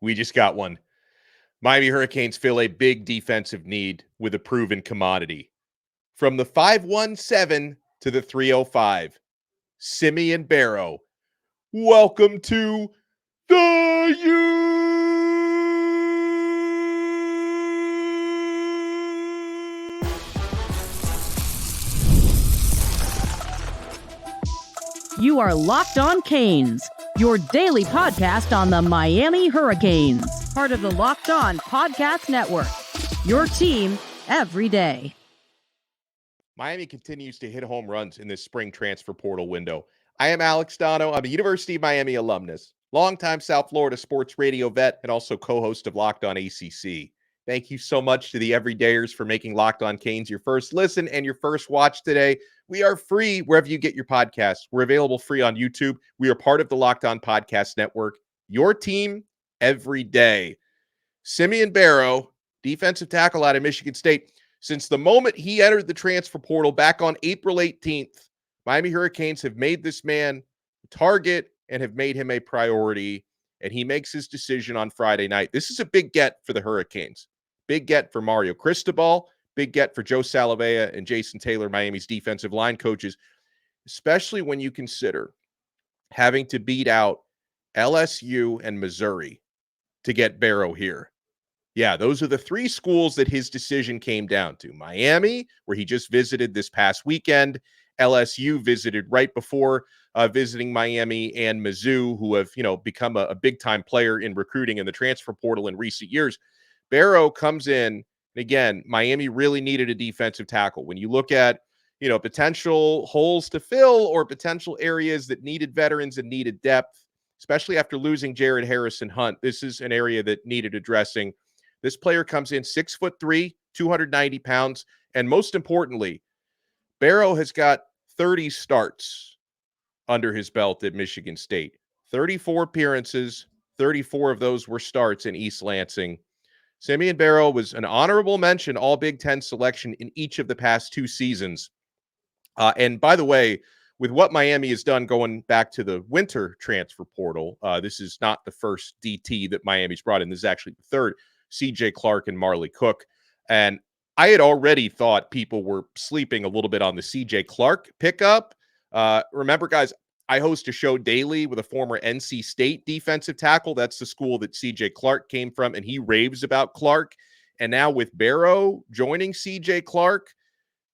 We just got one. Miami Hurricanes fill a big defensive need with a proven commodity. From the 517 to the 305, Simeon Barrow. Welcome to the U. You are Locked On Canes, your daily podcast on the Miami Hurricanes, part of the Locked On Podcast Network, your team every day. Miami continues to hit home runs in this spring transfer portal window. I am Alex Donno. I'm a University of Miami alumnus, longtime South Florida sports radio vet, and also co-host of Locked On ACC. Thank you so much to the everydayers for making Locked On Canes your first listen and your first watch today. We are free wherever you get your podcasts. We're available free on YouTube. We are part of the Locked On Podcast Network, your team every day. Simeon Barrow, defensive tackle out of Michigan State. Since the moment he entered the transfer portal back on April 18th, Miami Hurricanes have made this man a target and have made him a priority, and he makes his decision on Friday night. This is a big get for the Hurricanes. Big get for Mario Cristobal, big get for Joe Salavea and Jason Taylor, Miami's defensive line coaches, especially when you consider having to beat out LSU and Missouri to get Barrow here. Yeah, those are the three schools that his decision came down to. Miami, where he just visited this past weekend. LSU visited right before visiting Miami, and Mizzou, who have, become a big-time player in recruiting in the transfer portal in recent years. Barrow comes in, and again, Miami really needed a defensive tackle. When you look at, potential holes to fill or potential areas that needed veterans and needed depth, especially after losing Jared Harrison Hunt, this is an area that needed addressing. This player comes in 6'3", 290 pounds, and most importantly, Barrow has got 30 starts under his belt at Michigan State. 34 appearances, 34 of those were starts in East Lansing. Simeon Barrow was an honorable mention All Big Ten selection in each of the past two seasons. And by the way, with what Miami has done going back to the winter transfer portal, this is not the first DT that Miami's brought in. This is actually the third. CJ Clark and Marley Cook. And I had already thought people were sleeping a little bit on the CJ Clark pickup. Remember, guys, I host a show daily with a former NC State defensive tackle. That's the school that CJ Clark came from, and he raves about Clark. And now with Barrow joining CJ Clark,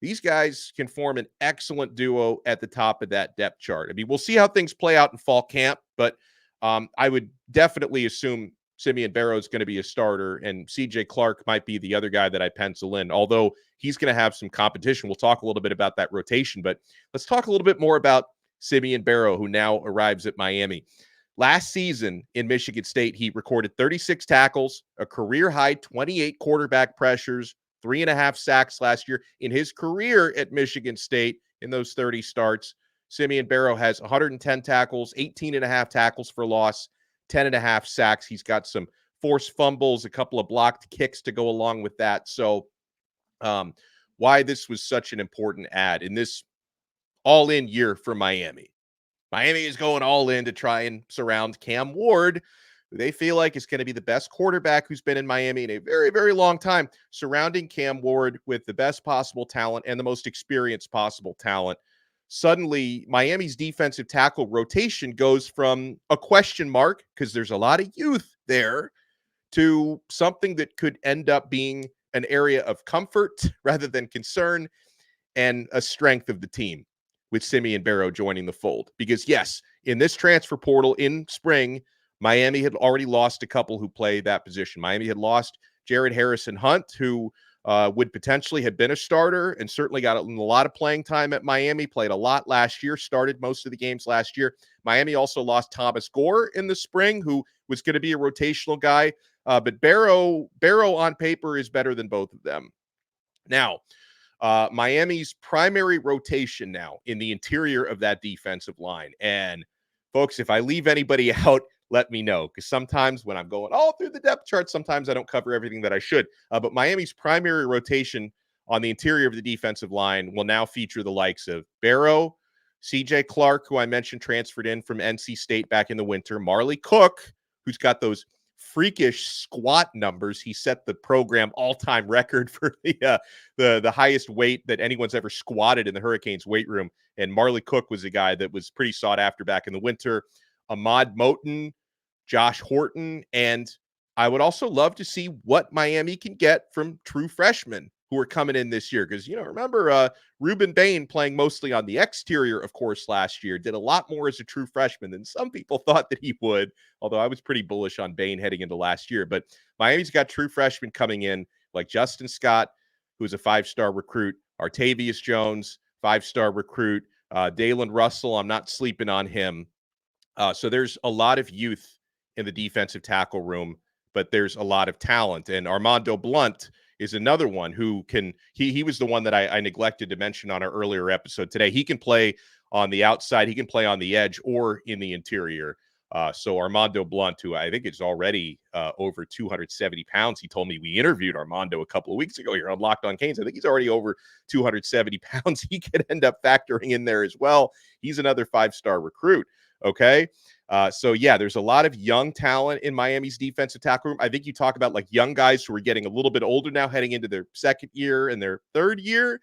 these guys can form an excellent duo at the top of that depth chart. I mean, we'll see how things play out in fall camp, but I would definitely assume Simeon Barrow is going to be a starter, and CJ Clark might be the other guy that I pencil in, although he's going to have some competition. We'll talk a little bit about that rotation, but let's talk a little bit more about Simeon Barrow, who now arrives at Miami. Last season in Michigan State, he recorded 36 tackles, a career-high 28 quarterback pressures, 3.5 sacks last year. In his career at Michigan State, in those 30 starts, Simeon Barrow has 110 tackles, 18.5 tackles for loss, 10.5 sacks. He's got some forced fumbles, a couple of blocked kicks to go along with that. So why this was such an important add in this all-in year for Miami. Miami is going all in to try and surround Cam Ward, who they feel like is going to be the best quarterback who's been in Miami in a very, very long time, surrounding Cam Ward with the best possible talent and the most experienced possible talent. Suddenly, Miami's defensive tackle rotation goes from a question mark, because there's a lot of youth there, to something that could end up being an area of comfort rather than concern, and a strength of the team with Simeon Barrow joining the fold. Because yes, in this transfer portal in spring, Miami had already lost a couple who play that position. Miami had lost Jared Harrison Hunt, who would potentially have been a starter and certainly got a lot of playing time at Miami, played a lot last year, started most of the games last year. Miami also lost Thomas Gore in the spring, who was going to be a rotational guy. But Barrow on paper is better than both of them. Now, Miami's primary rotation now in the interior of that defensive line. And folks, if I leave anybody out, let me know, because sometimes when I'm going all through the depth chart, sometimes I don't cover everything that I should. But Miami's primary rotation on the interior of the defensive line will now feature the likes of Barrow, CJ Clark, who I mentioned transferred in from NC State back in the winter, Marley Cook, who's got those freakish squat numbers. He set the program all-time record for the highest weight that anyone's ever squatted in the Hurricanes weight room. And Marley Cook was a guy that was pretty sought after back in the winter. Ahmad Moten, Josh Horton, and I would also love to see what Miami can get from true freshmen who are coming in this year. Because, remember Ruben Bain playing mostly on the exterior, of course, last year, did a lot more as a true freshman than some people thought that he would, although I was pretty bullish on Bain heading into last year. But Miami's got true freshmen coming in like Justin Scott, who's a 5-star recruit, Artavius Jones, 5-star recruit, Dalen Russell, I'm not sleeping on him. So there's a lot of youth in the defensive tackle room, but there's a lot of talent. And Armando Blunt is another one who can, he was the one that I neglected to mention on our earlier episode today. He can play on the outside, he can play on the edge or in the interior. So Armando Blunt, who I think is already over 270 pounds. He told me, we interviewed Armando a couple of weeks ago here on Locked On Canes. I think he's already over 270 pounds. He could end up factoring in there as well. He's another 5-star recruit. Okay. So yeah, there's a lot of young talent in Miami's defensive tackle room. I think you talk about like young guys who are getting a little bit older now, heading into their second year and their third year.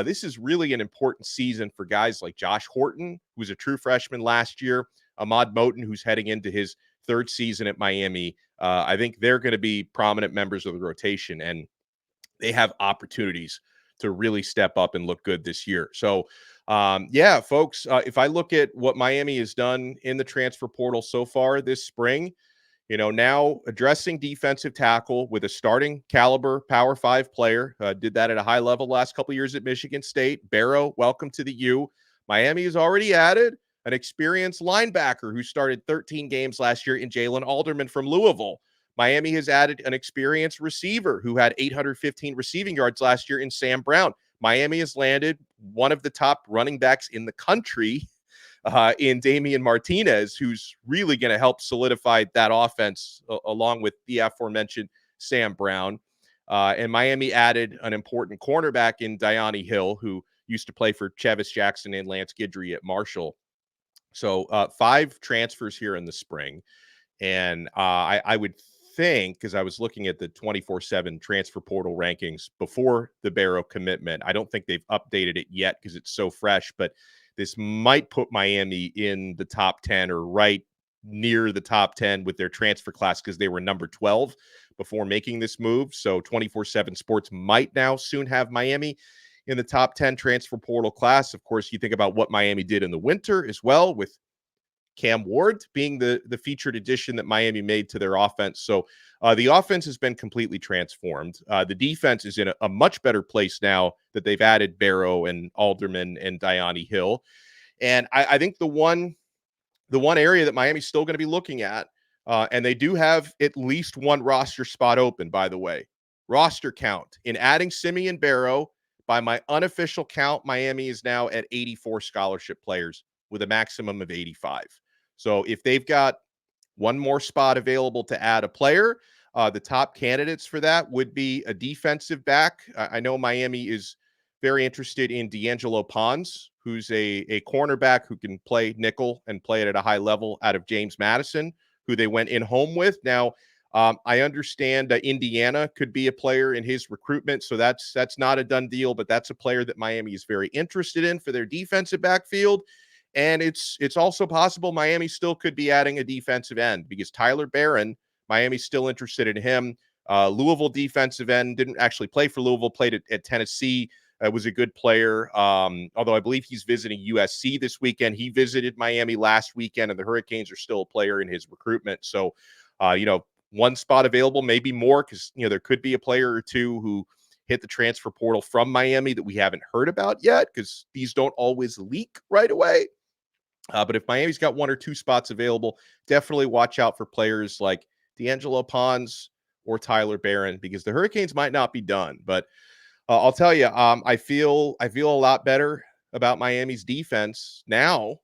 This is really an important season for guys like Josh Horton, who was a true freshman last year, Ahmad Moten, who's heading into his third season at Miami. I think they're going to be prominent members of the rotation, and they have opportunities to really step up and look good this year. So, yeah, folks, if I look at what Miami has done in the transfer portal so far this spring, now addressing defensive tackle with a starting caliber Power 5 player, did that at a high level last couple of years at Michigan State. Barrow, welcome to the U. Miami has already added an experienced linebacker who started 13 games last year in Jalen Alderman from Louisville. Miami has added an experienced receiver who had 815 receiving yards last year in Sam Brown. Miami has landed one of the top running backs in the country in Damian Martinez, who's really going to help solidify that offense along with the aforementioned Sam Brown. And Miami added an important cornerback in Diani Hill, who used to play for Chavis Jackson and Lance Guidry at Marshall. So 5 transfers here in the spring. And I would think, because I was looking at the 24/7 transfer portal rankings before the Barrow commitment, I don't think they've updated it yet because it's so fresh, but this might put Miami in the top 10 or right near the top 10 with their transfer class because they were number 12 before making this move. So 24/7 Sports might now soon have Miami in the top 10 transfer portal class. Of course, you think about what Miami did in the winter as well, with Cam Ward being the featured addition that Miami made to their offense. So the offense has been completely transformed. The defense is in a much better place now that they've added Barrow and Alderman and Diani Hill. And I think the one area that Miami's still going to be looking at, and they do have at least one roster spot open, by the way, roster count. In adding Simeon Barrow, by my unofficial count, Miami is now at 84 scholarship players with a maximum of 85. So if they've got one more spot available to add a player, the top candidates for that would be a defensive back. I know Miami is very interested in D'Angelo Pons, who's a cornerback who can play nickel and play it at a high level out of James Madison, who they went in home with. Now, I understand Indiana could be a player in his recruitment, so that's not a done deal, but that's a player that Miami is very interested in for their defensive backfield. And it's also possible Miami still could be adding a defensive end because Tyler Barron, Miami's still interested in him. Louisville defensive end, didn't actually play for Louisville, played at Tennessee, was a good player. Although I believe he's visiting USC this weekend. He visited Miami last weekend, and the Hurricanes are still a player in his recruitment. So, one spot available, maybe more, because, there could be a player or two who hit the transfer portal from Miami that we haven't heard about yet, because these don't always leak right away. But if Miami's got 1 or 2 spots available, definitely watch out for players like D'Angelo Pons or Tyler Barron, because the Hurricanes might not be done. But I'll tell you, I feel a lot better about Miami's defense now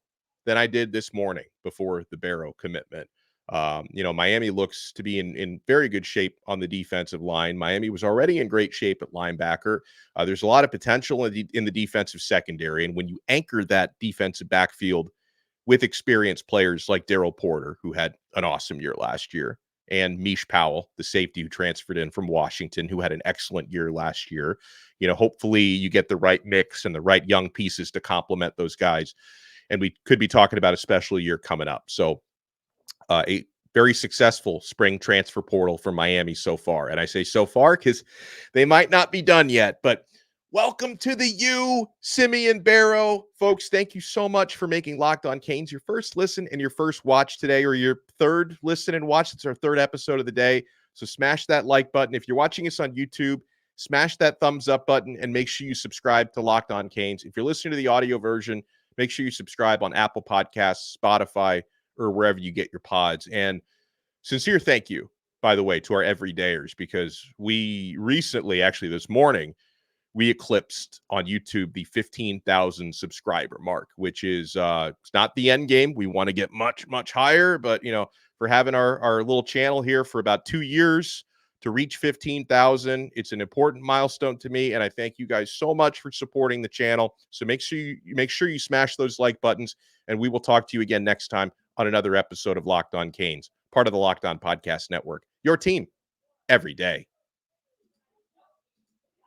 than I did this morning before the Barrow commitment. Miami looks to be in very good shape on the defensive line. Miami was already in great shape at linebacker. There's a lot of potential in the defensive secondary. And when you anchor that defensive backfield with experienced players like Daryl Porter, who had an awesome year last year, and Mish Powell, the safety who transferred in from Washington, who had an excellent year last year. Hopefully you get the right mix and the right young pieces to complement those guys. And we could be talking about a special year coming up. So a very successful spring transfer portal for Miami so far. And I say so far because they might not be done yet, but welcome to the U, Simeon Barrow. Folks, thank you so much for making Locked On Canes your first listen and your first watch today, or your third listen and watch. It's our third episode of the day. So smash that like button. If you're watching us on YouTube, smash that thumbs up button and make sure you subscribe to Locked On Canes. If you're listening to the audio version, make sure you subscribe on Apple Podcasts, Spotify, or wherever you get your pods. And sincere thank you, by the way, to our everydayers, because we recently, actually this morning, we eclipsed on YouTube the 15,000 subscriber mark, which is it's not the end game. We want to get much, much higher, but for having our little channel here for about 2 years to reach 15,000, it's an important milestone to me, and I thank you guys so much for supporting the channel. So make sure you smash those like buttons, and we will talk to you again next time on another episode of Locked On Canes, part of the Locked On Podcast Network. Your team every day.